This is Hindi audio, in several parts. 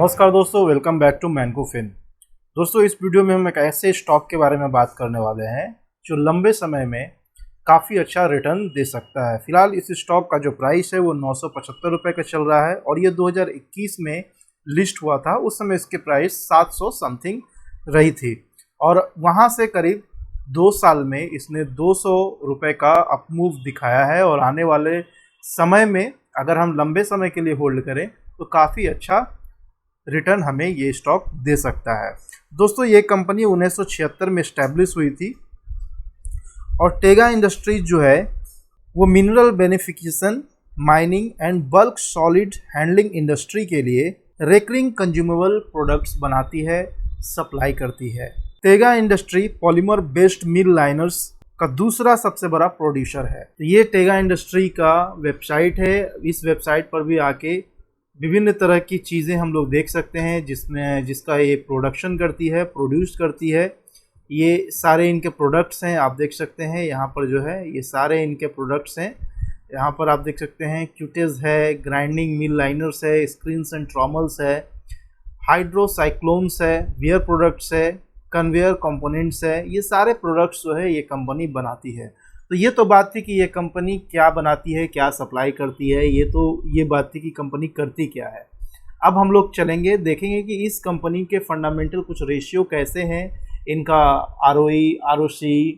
नमस्कार दोस्तों, वेलकम बैक टू मैनको फिन। दोस्तों, इस वीडियो में हम एक ऐसे स्टॉक के बारे में बात करने वाले हैं जो लंबे समय में काफ़ी अच्छा रिटर्न दे सकता है। फिलहाल इस स्टॉक का जो प्राइस है वो 975 रुपये का चल रहा है और ये 2021 में लिस्ट हुआ था। उस समय इसके प्राइस 700 समथिंग रही थी और वहाँ से करीब 2 साल में इसने 200 रुपये का अपमूव दिखाया है और आने वाले समय में अगर हम लंबे समय के लिए होल्ड करें तो काफ़ी अच्छा रिटर्न हमें ये स्टॉक दे सकता है। दोस्तों, ये कंपनी 1976 में इस्टेब्लिश हुई थी और टेगा इंडस्ट्रीज जो है वो mineral beneficiation, mining and bulk solid handling industry के लिए रेकरिंग कंज्यूमेबल प्रोडक्ट्स बनाती है, सप्लाई करती है। टेगा इंडस्ट्री पॉलीमर बेस्ड मिल लाइनर्स का दूसरा सबसे बड़ा प्रोड्यूसर है। तो ये टेगा इंडस्ट्री का वेबसाइट है। इस वेबसाइट पर भी आके विभिन्न तरह की चीज़ें हम लोग देख सकते हैं जिसका ये प्रोडक्शन करती है, प्रोड्यूस करती है। ये सारे इनके प्रोडक्ट्स हैं, आप देख सकते हैं यहाँ पर जो है ये सारे इनके प्रोडक्ट्स हैं। यहाँ पर आप देख सकते हैं क्यूटेज है, ग्राइंडिंग मिल लाइनर्स है, स्क्रीन्स एंड ट्रॉमल्स है, हाइड्रोसाइक्लोन्स है, वियर प्रोडक्ट्स है, कन्वेयर कंपोनेंट्स है। ये सारे प्रोडक्ट्स जो है ये कंपनी बनाती है। तो ये तो बात थी कि ये कंपनी क्या बनाती है, क्या सप्लाई करती है। ये बात थी कि कंपनी करती क्या है। अब हम लोग चलेंगे, देखेंगे कि इस कंपनी के फंडामेंटल कुछ रेशियो कैसे हैं, इनका आरओई, आरओसी,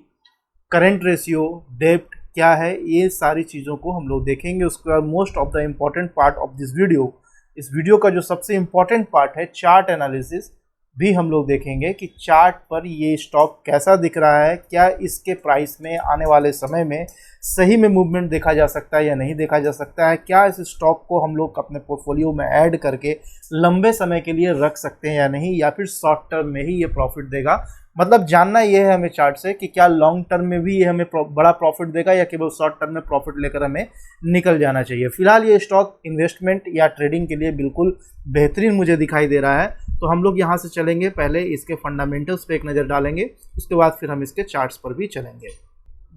करंट रेशियो, डेब्ट क्या है, ये सारी चीज़ों को हम लोग देखेंगे। उसके बाद most of the important part of this video, इस वीडियो का जो सबसे इम्पॉर्टेंट पार्ट है चार्ट एनालिसिस भी हम लोग देखेंगे कि चार्ट पर ये स्टॉक कैसा दिख रहा है, क्या इसके प्राइस में आने वाले समय में सही में मूवमेंट देखा जा सकता है या नहीं देखा जा सकता है, क्या इस स्टॉक को हम लोग अपने पोर्टफोलियो में ऐड करके लंबे समय के लिए रख सकते हैं या नहीं, या फिर शॉर्ट टर्म में ही ये प्रॉफिट देगा। मतलब जानना ये है हमें चार्ट से कि क्या लॉन्ग टर्म में भी ये हमें बड़ा प्रॉफिट देगा या केवल शॉर्ट टर्म में प्रॉफिट लेकर हमें निकल जाना चाहिए। फिलहाल ये स्टॉक इन्वेस्टमेंट या ट्रेडिंग के लिए बिल्कुल बेहतरीन मुझे दिखाई दे रहा है। तो हम लोग यहाँ से चलेंगे, पहले इसके फंडामेंटल्स पे एक नज़र डालेंगे, उसके बाद फिर हम इसके चार्ट्स पर भी चलेंगे।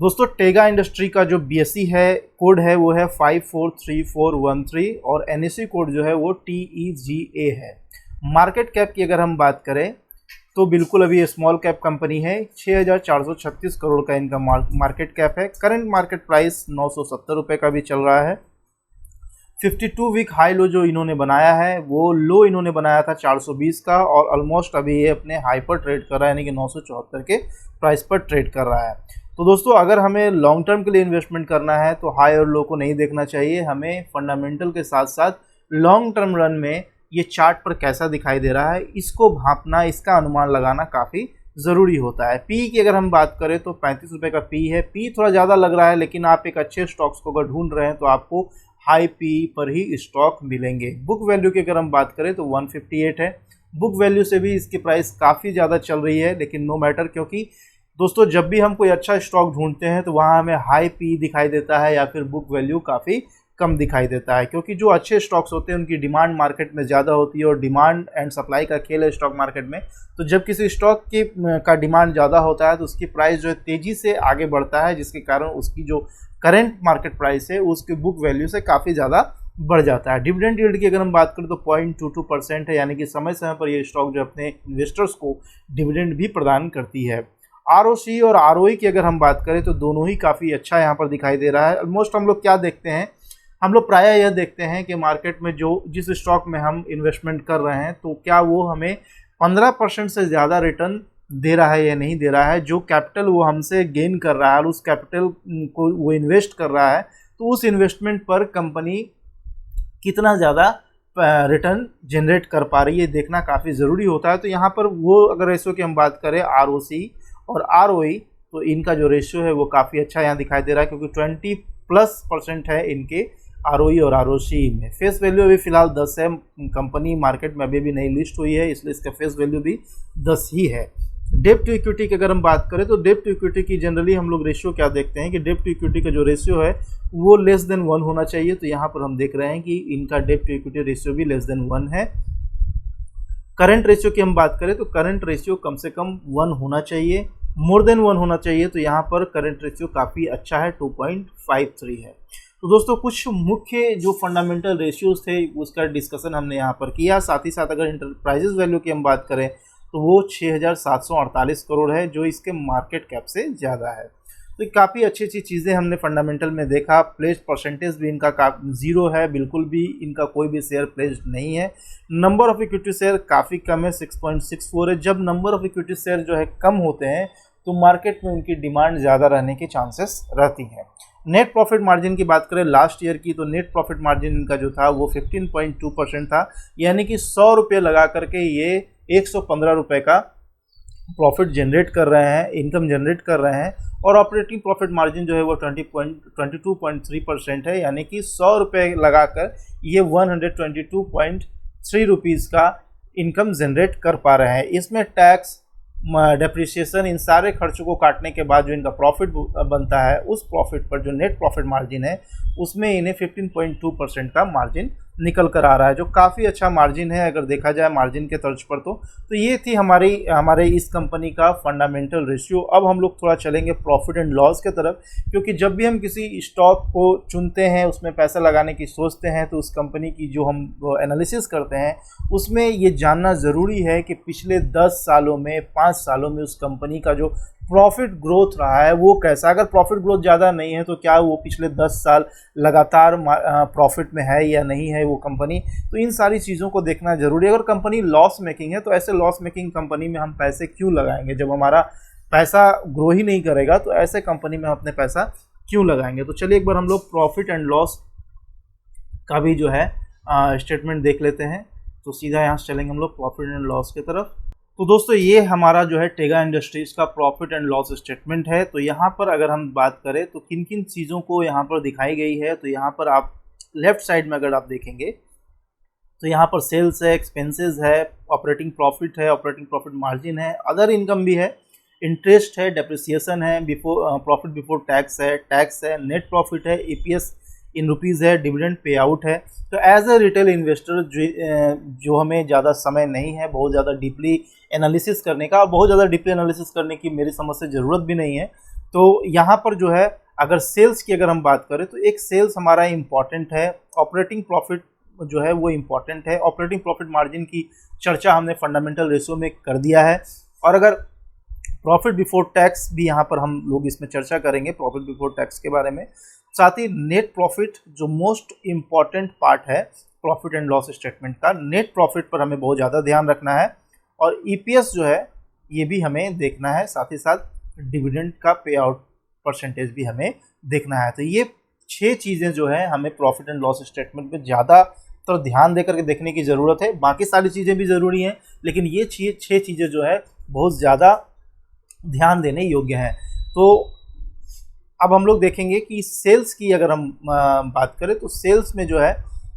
दोस्तों, टेगा इंडस्ट्री का जो बीएसई है, कोड है वो है 543413 और एनएससी कोड जो है वो TEGA है। मार्केट कैप की अगर हम बात करें तो बिल्कुल अभी स्मॉल कैप कंपनी है। 6436 करोड़ का इनका मार्केट कैप है। करंट मार्केट प्राइस 970 रुपये का भी चल रहा है। 52 वीक हाई लो जो इन्होंने बनाया है वो लो इन्होंने बनाया था 420 का और ऑलमोस्ट अभी ये अपने हाई पर ट्रेड कर रहा है, यानी कि 974 के प्राइस पर ट्रेड कर रहा है। तो दोस्तों, अगर हमें लॉन्ग टर्म के लिए इन्वेस्टमेंट करना है तो हाई और लो को नहीं देखना चाहिए, हमें फंडामेंटल के साथ साथ लॉन्ग टर्म रन में ये चार्ट पर कैसा दिखाई दे रहा है इसको भांपना, इसका अनुमान लगाना काफ़ी ज़रूरी होता है। पी की अगर हम बात करें तो 35 रुपये का पी है। पी थोड़ा ज़्यादा लग रहा है, लेकिन आप एक अच्छे स्टॉक्स को अगर ढूंढ रहे हैं तो आपको हाई पी पर ही स्टॉक मिलेंगे। बुक वैल्यू की अगर हम बात करें तो 158 है। बुक वैल्यू से भी इसकी प्राइस काफ़ी ज़्यादा चल रही है, लेकिन नो मैटर, क्योंकि दोस्तों जब भी हम कोई अच्छा स्टॉक ढूंढते हैं तो वहाँ हमें हाई पी दिखाई देता है या फिर बुक वैल्यू काफ़ी कम दिखाई देता है, क्योंकि जो अच्छे स्टॉक्स होते हैं उनकी डिमांड मार्केट में ज़्यादा होती है और डिमांड एंड सप्लाई का खेल है स्टॉक मार्केट में। तो जब किसी स्टॉक का डिमांड ज़्यादा होता है तो उसकी प्राइस जो है तेज़ी से आगे बढ़ता है, जिसके कारण उसकी जो करंट मार्केट प्राइस है उसकी बुक वैल्यू से काफ़ी ज़्यादा बढ़ जाता है। डिविडेंड यील्ड की अगर हम बात करें तो 0.22% है, यानी कि समय समय पर ये स्टॉक जो अपने इन्वेस्टर्स को डिविडेंड भी प्रदान करती है। आरओसी और आरओई की अगर हम बात करें तो दोनों ही काफ़ी अच्छा यहाँ पर दिखाई दे रहा है। ऑलमोस्ट हम लोग क्या देखते हैं, हम लोग प्रायः यह देखते हैं कि मार्केट में जिस स्टॉक में हम इन्वेस्टमेंट कर रहे हैं तो क्या वो हमें 15% से ज़्यादा रिटर्न दे रहा है या नहीं दे रहा है। जो कैपिटल वो हमसे गेन कर रहा है और उस कैपिटल को वो इन्वेस्ट कर रहा है तो उस इन्वेस्टमेंट पर कंपनी कितना ज़्यादा रिटर्न जनरेट कर पा रही है देखना काफ़ी ज़रूरी होता है। तो यहाँ पर वो अगर रेशियो की हम बात करें आरओसी और आरओई, तो इनका जो रेशियो है वो काफ़ी अच्छा यहाँ दिखाई दे रहा है, क्योंकि 20+% है इनके आरओई और आरओसी में। फेस वैल्यू अभी फिलहाल 10 है। कंपनी मार्केट में अभी भी नई लिस्ट हुई है, इसलिए इसका फेस वैल्यू भी 10 ही है। डेब्ट टू इक्विटी की अगर हम बात करें तो डेब्ट टू इक्विटी की जनरली हम लोग रेशियो क्या देखते हैं कि डेब्ट टू इक्विटी का जो रेशियो है वो लेस देन 1 होना चाहिए। तो यहाँ पर हम देख रहे हैं कि इनका डेब्ट टू इक्विटी रेशियो भी लेस देन 1 है। करंट रेशियो की हम बात करें तो करंट रेशियो कम से कम 1 होना चाहिए, मोर देन 1 होना चाहिए। तो यहाँ पर करंट रेशियो काफ़ी अच्छा है, 2.53 है। तो दोस्तों कुछ मुख्य जो फंडामेंटल रेशियोज थे उसका डिस्कशन हमने यहाँ पर किया। साथ ही साथ अगर इंटरप्राइजेज वैल्यू की हम बात करें तो वो 6,748 करोड़ है, जो इसके मार्केट कैप से ज़्यादा है। तो काफ़ी अच्छी अच्छी चीज़ें हमने फंडामेंटल में देखा। प्लेज परसेंटेज भी इनका ज़ीरो है, बिल्कुल भी इनका कोई भी शेयर प्लेज नहीं है। नंबर ऑफ इक्विटी शेयर काफ़ी कम है, 6.64 है। जब नंबर ऑफ इक्विटी शेयर जो है कम होते हैं तो मार्केट में उनकी डिमांड ज़्यादा रहने के चांसेस रहती हैं। नेट प्रॉफिट मार्जिन की बात करें लास्ट ईयर की, तो नेट प्रॉफिट मार्जिन इनका जो था वो 15.2% था, यानी कि 100 रुपये लगा करके ये 115 रुपये का प्रॉफिट जनरेट कर रहे हैं, इनकम जनरेट कर रहे हैं। और ऑपरेटिंग प्रॉफिट मार्जिन जो है वो 22.3% है, यानी कि 100 रुपये लगाकर ये 122.3 रुपीज़ का इनकम जनरेट कर पा रहे हैं। इसमें टैक्स, डेप्रिसिएशन, इन सारे खर्चों को काटने के बाद जो इनका प्रॉफिट बनता है, उस प्रॉफिट पर जो नेट प्रॉफिट मार्जिन है उसमें इन्हें 15.2% का मार्जिन निकल कर आ रहा है, जो काफ़ी अच्छा मार्जिन है अगर देखा जाए मार्जिन के तर्ज पर। तो ये थी हमारे इस कंपनी का फंडामेंटल रेशियो। अब हम लोग थोड़ा चलेंगे प्रॉफिट एंड लॉस के तरफ, क्योंकि जब भी हम किसी स्टॉक को चुनते हैं, उसमें पैसा लगाने की सोचते हैं, तो उस कंपनी की जो हम एनालिसिस करते हैं उसमें ये जानना ज़रूरी है कि पिछले 10 सालों में, 5 सालों में उस कंपनी का जो प्रॉफिट ग्रोथ रहा है वो कैसा। अगर प्रॉफिट ग्रोथ ज़्यादा नहीं है तो क्या वो पिछले 10 साल लगातार प्रॉफिट में है या नहीं है वो कंपनी। तो इन सारी चीज़ों को देखना जरूरी है। अगर कंपनी लॉस मेकिंग है तो ऐसे लॉस मेकिंग कंपनी में हम पैसे क्यों लगाएंगे, जब हमारा पैसा ग्रो ही नहीं करेगा तो ऐसे कंपनी में हम अपने पैसा क्यों लगाएंगे। तो चलिए एक बार हम लोग प्रॉफिट एंड लॉस का भी जो है स्टेटमेंट देख लेते हैं। तो सीधा यहाँ से चलेंगे हम लोग प्रॉफिट एंड लॉस की तरफ। तो दोस्तों ये हमारा जो है टेगा इंडस्ट्रीज़ का प्रॉफिट एंड लॉस स्टेटमेंट है। तो यहाँ पर अगर हम बात करें तो किन किन चीज़ों को यहाँ पर दिखाई गई है, तो यहाँ पर आप लेफ्ट साइड में अगर आप देखेंगे तो यहाँ पर सेल्स है, एक्सपेंसेस है, ऑपरेटिंग प्रॉफिट है, ऑपरेटिंग प्रॉफिट मार्जिन है, अदर इनकम भी है, इंटरेस्ट है, डेप्रिसिएशन है, प्रॉफिट बिफोर टैक्स है, नेट प्रॉफिट है, ईपीएस इन रुपीज़ है, डिविडेंड पे आउट है। तो एज ए रिटेल इन्वेस्टर जो हमें ज़्यादा समय नहीं है बहुत ज़्यादा डीपली एनालिसिस करने का, और बहुत ज़्यादा डीपली एनालिसिस करने की मेरी समझ से ज़रूरत भी नहीं है। तो यहाँ पर जो है अगर सेल्स की अगर हम बात करें तो एक सेल्स हमारा इम्पॉर्टेंट है, ऑपरेटिंग प्रॉफिट जो है वो इम्पॉर्टेंट है। ऑपरेटिंग प्रॉफिट मार्जिन की चर्चा हमने फंडामेंटल रेशियो में कर दिया है। और अगर प्रॉफिट बिफोर टैक्स भी यहाँ पर हम लोग इसमें चर्चा करेंगे, प्रॉफिट बिफोर टैक्स के बारे में। साथ ही नेट प्रॉफिट जो मोस्ट इम्पॉर्टेंट पार्ट है प्रॉफिट एंड लॉस स्टेटमेंट का, नेट प्रॉफिट पर हमें बहुत ज़्यादा ध्यान रखना है। और ईपीएस जो है ये भी हमें देखना है, साथ ही साथ डिविडेंड का पे आउट परसेंटेज भी हमें देखना है। तो ये 6 चीज़ें जो है हमें प्रॉफिट एंड लॉस स्टेटमेंट में ज़्यादा तो ध्यान देकर के देखने की ज़रूरत है। बाकी सारी चीज़ें भी ज़रूरी हैं, लेकिन ये 6 चीज़ें जो है बहुत ज़्यादा ध्यान देने योग्य हैं। तो अब हम लोग देखेंगे कि सेल्स की अगर हम बात करें तो सेल्स में जो है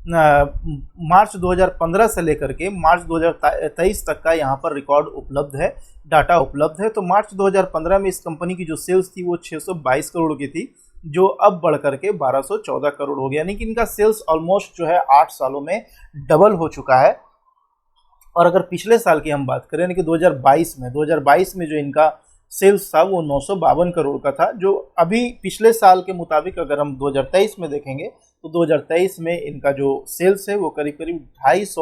मार्च 2015 से लेकर के मार्च 2023 तक का यहाँ पर रिकॉर्ड उपलब्ध है, डाटा उपलब्ध है। तो मार्च 2015 में इस कंपनी की जो सेल्स थी वो 622 करोड़ की थी, जो अब बढ़ करके 1214 करोड़ हो गया, यानी कि इनका सेल्स ऑलमोस्ट जो है 8 सालों में डबल हो चुका है। और अगर पिछले साल की हम बात करें यानी कि 2022 में जो इनका सेल्स था वो 952 करोड़ का था, जो अभी पिछले साल के मुताबिक अगर हम 2023 में देखेंगे तो 2023 में इनका जो सेल्स है वो करीब 250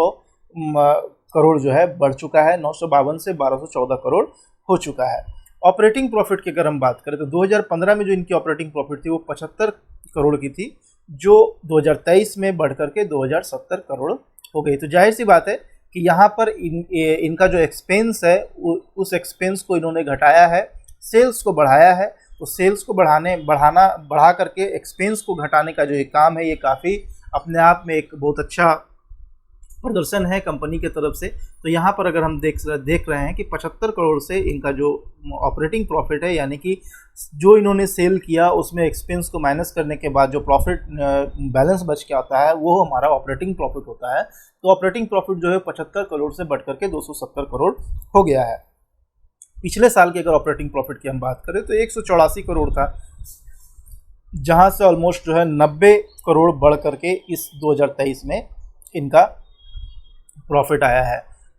करोड़ जो है बढ़ चुका है, 952 से 1214 करोड़ हो चुका है। ऑपरेटिंग प्रॉफिट की अगर हम बात करें तो 2015 में जो इनकी ऑपरेटिंग प्रॉफिट थी वो 75 करोड़ की थी, जो 2023 में बढ़ करके 2070 करोड़ हो गई। तो जाहिर सी बात है कि यहाँ पर इनका जो एक्सपेंस है उस एक्सपेंस को इन्होंने घटाया है, सेल्स को बढ़ाया है। तो सेल्स को बढ़ा करके एक्सपेंस को घटाने का जो ये काम है ये काफ़ी अपने आप में एक बहुत अच्छा प्रदर्शन है कंपनी के तरफ से। तो यहाँ पर अगर हम देख रहे हैं कि 75 करोड़ से इनका जो ऑपरेटिंग प्रॉफिट है, यानी कि जो इन्होंने सेल किया उसमें एक्सपेंस को माइनस करने के बाद जो प्रॉफिट बैलेंस बच के आता है वो हमारा ऑपरेटिंग प्रॉफिट होता है। तो ऑपरेटिंग प्रॉफिट जो है 75 करोड़ से बढ़ करके 270 करोड़ हो गया है। पिछले साल की अगर ऑपरेटिंग प्रॉफिट की हम बात करें तो 184 करोड़ था, जहाँ से ऑलमोस्ट जो है 90 करोड़ बढ़ करके इस 2023 में इनका प्रॉफिट आया है।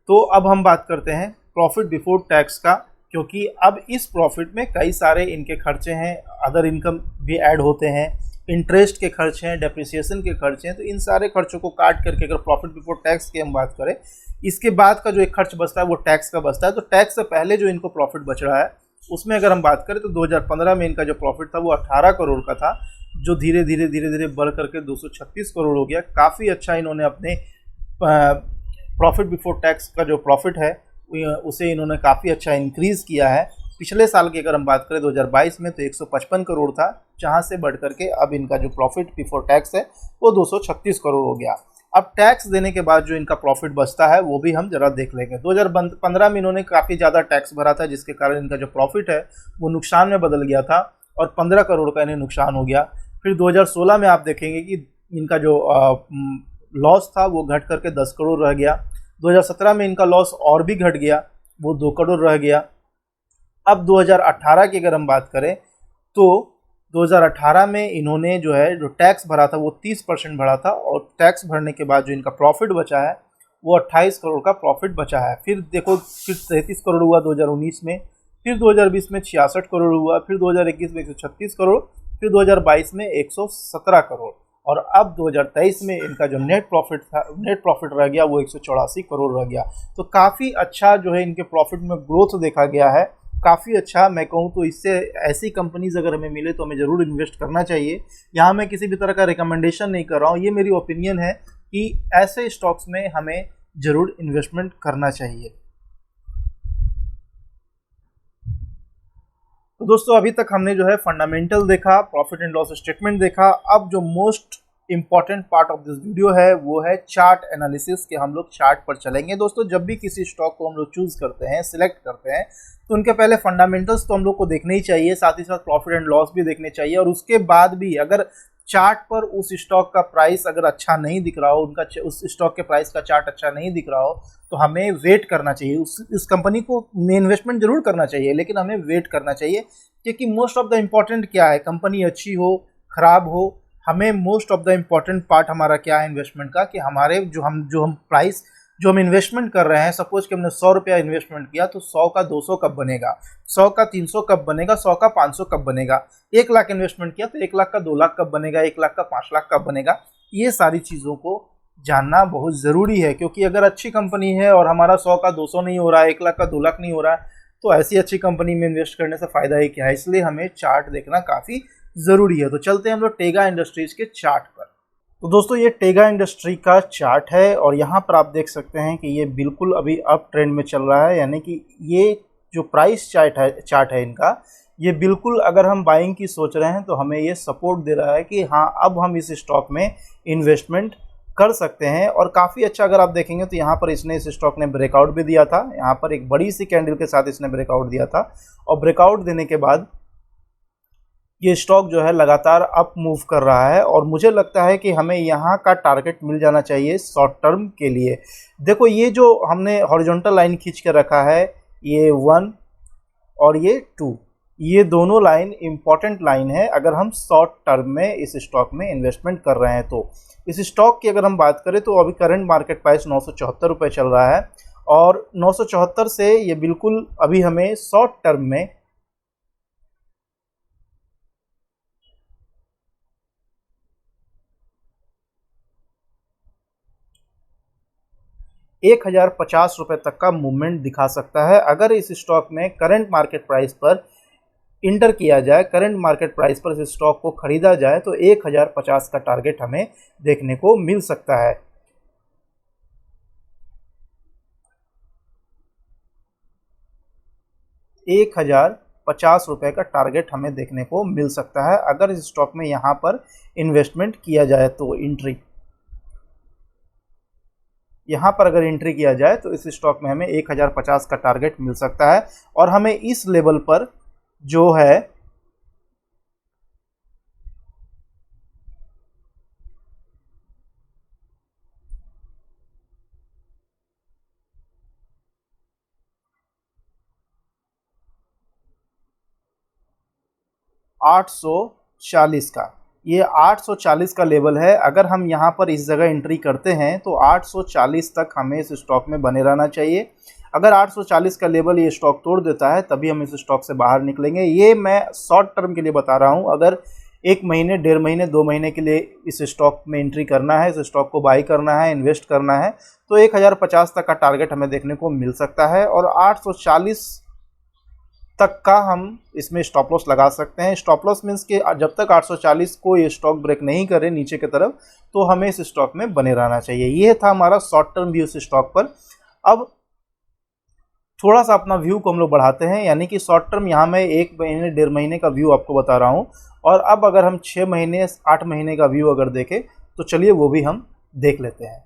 तो अब हम बात करते हैं प्रॉफिट बिफोर टैक्स का, क्योंकि अब इस प्रॉफिट में कई सारे इनके खर्चे हैं, अदर इनकम भी ऐड होते हैं, इंटरेस्ट के खर्च हैं, डेप्रिसिएशन के खर्च हैं, तो इन सारे खर्चों को काट करके अगर प्रॉफिट बिफोर टैक्स की हम बात करें, इसके बाद का जो एक खर्च बचता है वो टैक्स का बचता है। तो टैक्स से पहले जो इनको प्रॉफिट बच रहा है उसमें अगर हम बात करें तो 2015 में इनका जो प्रॉफिट था वो 18 करोड़ का था, जो धीरे धीरे बढ़ करके 236 करोड़ हो गया। काफ़ी अच्छा इन्होंने अपने प्रॉफिट बिफोर टैक्स का जो प्रॉफिट है उसे इन्होंने काफ़ी अच्छा इंक्रीज़ किया है। पिछले साल की अगर हम बात करें 2022 में तो 155 करोड़ था, जहां से बढ़ करके अब इनका जो प्रॉफिट बिफोर टैक्स है वो 236 करोड़ हो गया। अब टैक्स देने के बाद जो इनका प्रॉफिट बचता है वो भी हम जरा देख लेंगे। 2015 में इन्होंने काफ़ी ज़्यादा टैक्स भरा था, जिसके कारण इनका जो प्रॉफिट है वो नुकसान में बदल गया था और 15 करोड़ का इन्हें नुकसान हो गया। फिर 2016 में आप देखेंगे कि इनका जो लॉस था वो घट करके 10 करोड़ रह गया। 2017 में इनका लॉस और भी घट गया, वो 2 करोड़ रह गया। अब 2018 की अगर हम बात करें तो 2018 में इन्होंने जो है जो टैक्स भरा था वो 30% भरा था, और टैक्स भरने के बाद जो इनका प्रॉफिट बचा है वो 28 करोड़ का प्रॉफिट बचा है। फिर देखो, फिर 33 करोड़ हुआ 2019 में, फिर 2020 में 66 करोड़ हुआ, फिर 2021 में 136 करोड़, फिर 2022 में 117 करोड़, और अब 2023 में इनका जो नेट प्रॉफिट रह गया वो 184 करोड़ रह गया। तो काफ़ी अच्छा जो है इनके प्रॉफिट में ग्रोथ देखा गया है, काफ़ी अच्छा। मैं कहूँ तो इससे ऐसी कंपनीज़ अगर हमें मिले तो हमें ज़रूर इन्वेस्ट करना चाहिए। यहाँ मैं किसी भी तरह का रिकमेंडेशन नहीं कर रहा हूँ, ये मेरी ओपिनियन है कि ऐसे स्टॉक्स में हमें ज़रूर इन्वेस्टमेंट करना चाहिए। तो दोस्तों, अभी तक हमने जो है फंडामेंटल देखा, प्रॉफिट एंड लॉस स्टेटमेंट देखा। अब जो most important part of this video है वो है चार्ट एनालिसिस के। हम लोग चार्ट पर चलेंगे। दोस्तों, जब भी किसी स्टॉक को हम लोग चूज करते हैं, सिलेक्ट करते हैं, तो उनके पहले फंडामेंटल्स तो हम लोग को देखने ही चाहिए, साथ ही साथ प्रॉफिट एंड लॉस भी देखने चाहिए। और उसके बाद भी अगर चार्ट पर उस स्टॉक का प्राइस अगर अच्छा नहीं दिख रहा हो, उस स्टॉक के प्राइस का चार्ट अच्छा नहीं दिख रहा हो, तो हमें वेट करना चाहिए। उस कंपनी को में इन्वेस्टमेंट जरूर करना चाहिए, लेकिन हमें वेट करना चाहिए, क्योंकि मोस्ट ऑफ द इम्पॉर्टेंट क्या है, कंपनी अच्छी हो खराब हो, हमें most of the important part हमारा क्या है इन्वेस्टमेंट का, कि हमारे जो हम प्राइस जो हम इन्वेस्टमेंट कर रहे हैं, सपोज कि हमने 100 रुपया इन्वेस्टमेंट किया, तो 100 का 200 कब बनेगा, 100 का 300 कब बनेगा, 100 का 500 कब बनेगा, 1 लाख इन्वेस्टमेंट किया तो 1 लाख का 2 लाख कब बनेगा, 1 लाख का 5 लाख कब बनेगा। ये सारी चीज़ों को जानना बहुत ज़रूरी है, क्योंकि अगर अच्छी कंपनी है और हमारा 100 का 200 नहीं हो रहा है, 1 लाख का 2 लाख नहीं हो रहा है, तो ऐसी अच्छी कंपनी में इन्वेस्ट करने से फ़ायदा ही क्या है। इसलिए हमें चार्ट देखना काफ़ी ज़रूरी है। तो चलते हैं हम लोग टेगा इंडस्ट्रीज़ के चार्ट पर। तो दोस्तों, ये टेगा इंडस्ट्री का चार्ट है, और यहाँ पर आप देख सकते हैं कि ये बिल्कुल अभी अप ट्रेंड में चल रहा है। यानी कि ये जो प्राइस चार्ट है इनका, ये बिल्कुल अगर हम बाइंग की सोच रहे हैं तो हमें ये सपोर्ट दे रहा है कि हाँ, अब हम इस स्टॉक में इन्वेस्टमेंट कर सकते हैं। और काफ़ी अच्छा अगर आप देखेंगे तो यहाँ पर इसने इस स्टॉक ने ब्रेकआउट भी दिया था। यहाँ पर एक बड़ी सी कैंडल के साथ इसने ब्रेकआउट दिया था, और ब्रेकआउट देने के बाद ये स्टॉक जो है लगातार अप मूव कर रहा है। और मुझे लगता है कि हमें यहाँ का टारगेट मिल जाना चाहिए शॉर्ट टर्म के लिए। देखो, ये जो हमने हॉरिजॉन्टल लाइन खींच के रखा है, ये 1 और ये 2, ये दोनों लाइन इंपॉर्टेंट लाइन है अगर हम शॉर्ट टर्म में इस स्टॉक में इन्वेस्टमेंट कर रहे हैं। तो इस स्टॉक की अगर हम बात करें तो अभी करंट मार्केट प्राइस 974 रुपये चल रहा है, और 974 से ये बिल्कुल अभी हमें शॉर्ट टर्म में 1050 रुपये तक का मूवमेंट दिखा सकता है। अगर इस स्टॉक में करंट मार्केट प्राइस पर इंटर किया जाए, करंट मार्केट प्राइस पर इस स्टॉक को खरीदा जाए, तो 1050 का टारगेट हमें देखने को मिल सकता है। ₹1050 का टारगेट हमें देखने को मिल सकता है अगर इस स्टॉक में यहाँ पर इन्वेस्टमेंट किया जाए। तो यहाँ पर अगर एंट्री किया जाए तो इस स्टॉक में हमें 1050 का टारगेट मिल सकता है, और हमें इस लेवल पर जो है 840 का, ये 840 का लेवल है। अगर हम यहाँ पर इस जगह एंट्री करते हैं तो 840 तक हमें इस स्टॉक में बने रहना चाहिए। अगर 840 का लेवल ये स्टॉक तोड़ देता है तभी हम इस स्टॉक से बाहर निकलेंगे। ये मैं शॉर्ट टर्म के लिए बता रहा हूँ। अगर 1 महीने, 1.5 महीने, 2 महीने के लिए इस स्टॉक में एंट्री करना है, इस स्टॉक को बाई करना है, इन्वेस्ट करना है, तो 1050 तक का टारगेट हमें देखने को मिल सकता है और 840 तक का हम इसमें स्टॉप लॉस लगा सकते हैं। स्टॉप लॉस मीन्स कि जब तक 840 को ये स्टॉक ब्रेक नहीं करे नीचे की तरफ, तो हमें इस स्टॉक में बने रहना चाहिए। ये था हमारा शॉर्ट टर्म व्यू इस स्टॉक पर। अब थोड़ा सा अपना व्यू को हम लोग बढ़ाते हैं, यानी कि शॉर्ट टर्म यहाँ मैं 1 महीने, 1.5 महीने का व्यू आपको बता रहा हूँ, और अब अगर हम 6 महीने, 8 महीने का व्यू अगर देखें तो चलिए वो भी हम देख लेते हैं।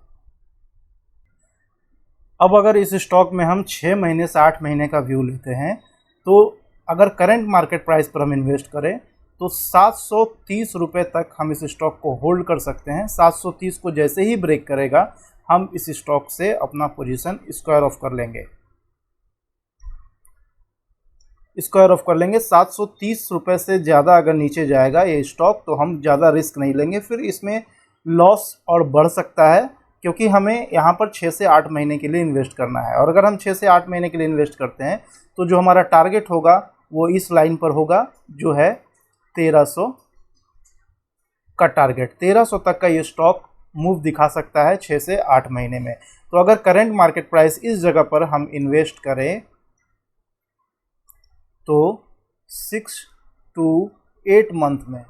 अब अगर इस स्टॉक में हम 6 महीने से 8 महीने का व्यू लेते हैं, तो अगर करंट मार्केट प्राइस पर हम इन्वेस्ट करें तो 730 रुपये तक हम इस स्टॉक को होल्ड कर सकते हैं। 730 को जैसे ही ब्रेक करेगा, हम इस स्टॉक से अपना पोजीशन स्क्वायर ऑफ कर लेंगे। 730 रुपये से ज़्यादा अगर नीचे जाएगा ये स्टॉक, तो हम ज़्यादा रिस्क नहीं लेंगे, फिर इसमें लॉस और बढ़ सकता है, क्योंकि हमें यहाँ पर 6 से 8 महीने के लिए इन्वेस्ट करना है। और अगर हम 6 से 8 महीने के लिए इन्वेस्ट करते हैं तो जो हमारा टारगेट होगा वो इस लाइन पर होगा, जो है 1300 का टारगेट। 1300 तक का ये स्टॉक मूव दिखा सकता है 6 से 8 महीने में। तो अगर करंट मार्केट प्राइस इस जगह पर हम इन्वेस्ट करें तो 6 to 8 मंथ में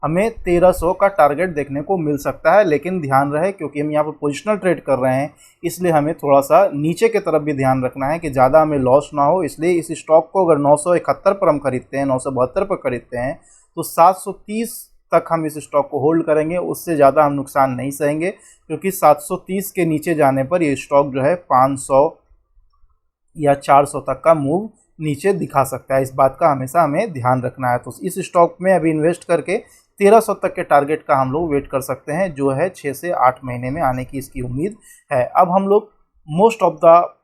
हमें 1300 का टारगेट देखने को मिल सकता है। लेकिन ध्यान रहे, क्योंकि हम यहाँ पर पोजिशनल ट्रेड कर रहे हैं, इसलिए हमें थोड़ा सा नीचे की तरफ भी ध्यान रखना है कि ज़्यादा हमें लॉस ना हो। इसलिए इस स्टॉक को अगर 971 पर हम खरीदते हैं, 972 पर खरीदते हैं, तो 730 तक हम इस स्टॉक को होल्ड करेंगे। उससे ज़्यादा हम नुकसान नहीं सहेंगे, क्योंकि 730 के नीचे जाने पर ये स्टॉक जो है 500 या 400 तक का मूव नीचे दिखा सकता है। इस बात का हमेशा हमें ध्यान रखना है। तो इस स्टॉक में अभी इन्वेस्ट करके 1300 तक के टारगेट का हम लोग वेट कर सकते हैं, जो है 6 से 8 महीने में आने की इसकी उम्मीद है। अब हम लोग most of the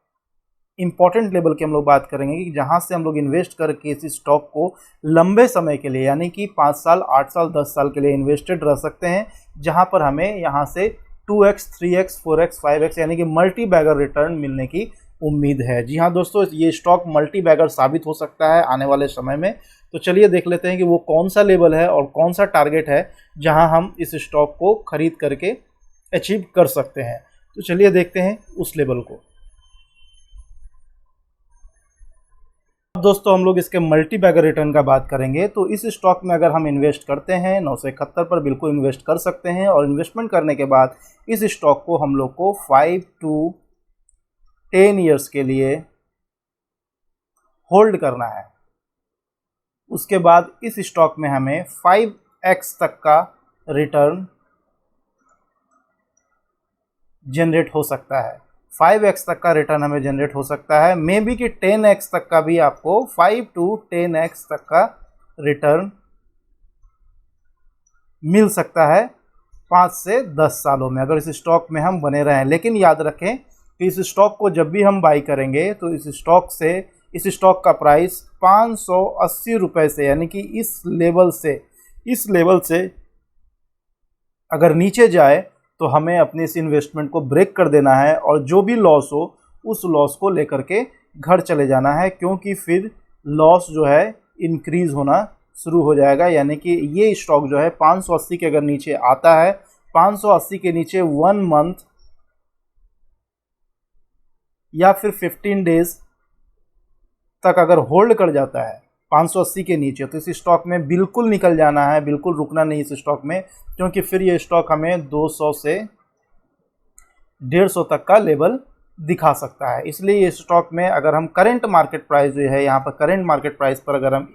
important level की हम लोग बात करेंगे कि जहां से हम लोग इन्वेस्ट करके इस स्टॉक को लंबे समय के लिए, यानी कि 5 साल, 8 साल, 10 साल के लिए इन्वेस्टेड रह सकते हैं, जहां पर हमें यहां से 2x, 3x, 4x, 5x यानी कि मल्टी बैगर रिटर्न मिलने की उम्मीद है। जी हाँ दोस्तों, ये स्टॉक मल्टी बैगर साबित हो सकता है आने वाले समय में। तो चलिए देख लेते हैं कि वो कौन सा लेवल है और कौन सा टारगेट है जहां हम इस स्टॉक को खरीद करके अचीव कर सकते हैं। तो चलिए देखते हैं उस लेवल को। अब दोस्तों हम लोग इसके मल्टी बैगर रिटर्न का बात करेंगे। तो इस स्टॉक में अगर हम इन्वेस्ट करते हैं 971 पर बिल्कुल इन्वेस्ट कर सकते हैं, और इन्वेस्टमेंट करने के बाद इस स्टॉक को हम लोग को 5 to 10 ईयर्स के लिए होल्ड करना है। उसके बाद इस स्टॉक में हमें 5x तक का रिटर्न जनरेट हो सकता है। 5x तक का रिटर्न हमें जनरेट हो सकता है, मे बी कि 10x तक का भी आपको 5 to 10x तक का रिटर्न मिल सकता है 5 से 10 सालों में, अगर इस स्टॉक में हम बने रहें। लेकिन याद रखें कि इस स्टॉक को जब भी हम बाई करेंगे तो इस स्टॉक का प्राइस 580 रुपये से, यानी कि इस लेवल से अगर नीचे जाए तो हमें अपने इस इन्वेस्टमेंट को ब्रेक कर देना है, और जो भी लॉस हो उस लॉस को लेकर के घर चले जाना है, क्योंकि फिर लॉस जो है इंक्रीज़ होना शुरू हो जाएगा। यानी कि ये स्टॉक जो है 580 के अगर नीचे आता है, 580 के नीचे 1 मंथ या फिर 15 डेज तक अगर होल्ड कर जाता है 580 के नीचे, तो इस स्टॉक में बिल्कुल निकल जाना है, बिल्कुल रुकना नहीं इस स्टॉक में, क्योंकि फिर ये स्टॉक हमें 200 से 150 तक का लेवल दिखा सकता है। इसलिए ये स्टॉक में अगर हम करंट मार्केट प्राइस जो है, यहाँ पर करंट मार्केट प्राइस पर अगर हम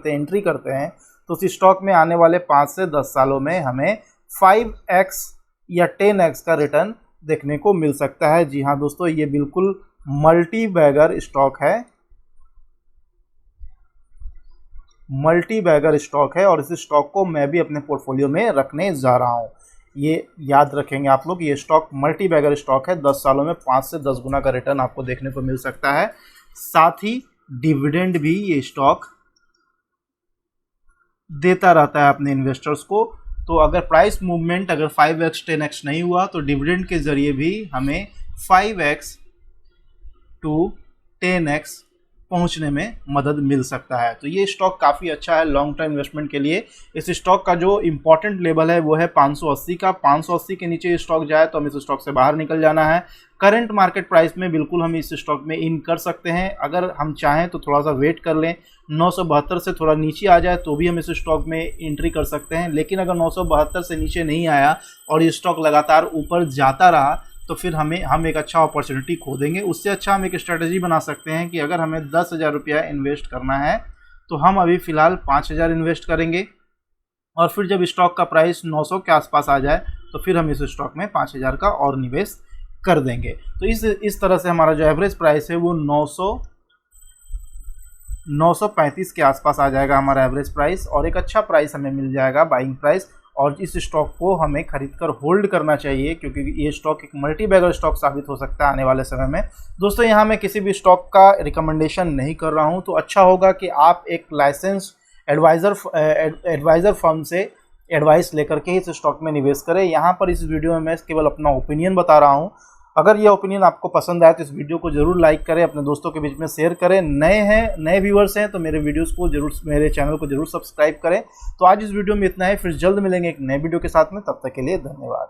एंट्री करते हैं, तो इस स्टॉक में आने वाले 5 से 10 सालों में हमें 5x या 10x का रिटर्न देखने को मिल सकता है। जी हाँ दोस्तों, ये बिल्कुल मल्टी बैगर स्टॉक है, और इस स्टॉक को मैं भी अपने पोर्टफोलियो में रखने जा रहा हूँ। ये याद रखेंगे आप लोग, ये स्टॉक मल्टी बैगर स्टॉक है। 10 सालों में 5 से 10 गुना का रिटर्न आपको देखने को मिल सकता है। साथ ही डिविडेंड भी ये स्टॉक देता रहता है अपने इन्वेस्टर्स को। तो अगर प्राइस मूवमेंट अगर 5x 10x नहीं हुआ, तो डिविडेंड के ज़रिए भी हमें 5x to 10x पहुंचने में मदद मिल सकता है। तो ये स्टॉक काफ़ी अच्छा है लॉन्ग टर्म इन्वेस्टमेंट के लिए। इस स्टॉक का जो इंपॉर्टेंट लेवल है वो है 580 का। 580 के नीचे स्टॉक जाए तो हम इस स्टॉक से बाहर निकल जाना है। करंट मार्केट प्राइस में बिल्कुल हम इस स्टॉक में इन कर सकते हैं। अगर हम चाहें तो थोड़ा सा वेट कर लें, 972 से थोड़ा नीचे आ जाए तो भी हम इस स्टॉक में एंट्री कर सकते हैं। लेकिन अगर 972 से नीचे नहीं आया और ये स्टॉक लगातार ऊपर जाता रहा तो फिर हम एक अच्छा अपॉर्चुनिटी खो देंगे। उससे अच्छा हम एक स्ट्रेटजी बना सकते हैं कि अगर हमें 10,000 रुपया इन्वेस्ट करना है तो हम अभी फ़िलहाल 5,000 इन्वेस्ट करेंगे और फिर जब स्टॉक का प्राइस 900 के आसपास आ जाए तो फिर हम इस स्टॉक में 5,000 का और निवेश कर देंगे। तो इस तरह से हमारा जो एवरेज प्राइस है वो 935 के आसपास आ जाएगा हमारा एवरेज प्राइस, और एक अच्छा प्राइस हमें मिल जाएगा बाइंग प्राइस। और इस स्टॉक को हमें खरीदकर होल्ड करना चाहिए क्योंकि ये स्टॉक एक मल्टी बैगर स्टॉक साबित हो सकता है आने वाले समय में। दोस्तों यहाँ मैं किसी भी स्टॉक का रिकमेंडेशन नहीं कर रहा हूँ, तो अच्छा होगा कि आप एक लाइसेंस एडवाइज़र फर्म से एडवाइस लेकर के इस स्टॉक में निवेश करें। यहाँ पर इस वीडियो में मैं केवल अपना ओपिनियन बता रहा हूँ। अगर ये ओपिनियन आपको पसंद आए तो इस वीडियो को जरूर लाइक करें, अपने दोस्तों के बीच में शेयर करें। नए व्यूअर्स हैं तो मेरे वीडियोस को जरूर, मेरे चैनल को जरूर सब्सक्राइब करें। तो आज इस वीडियो में इतना है, फिर जल्द मिलेंगे एक नए वीडियो के साथ में। तब तक के लिए धन्यवाद।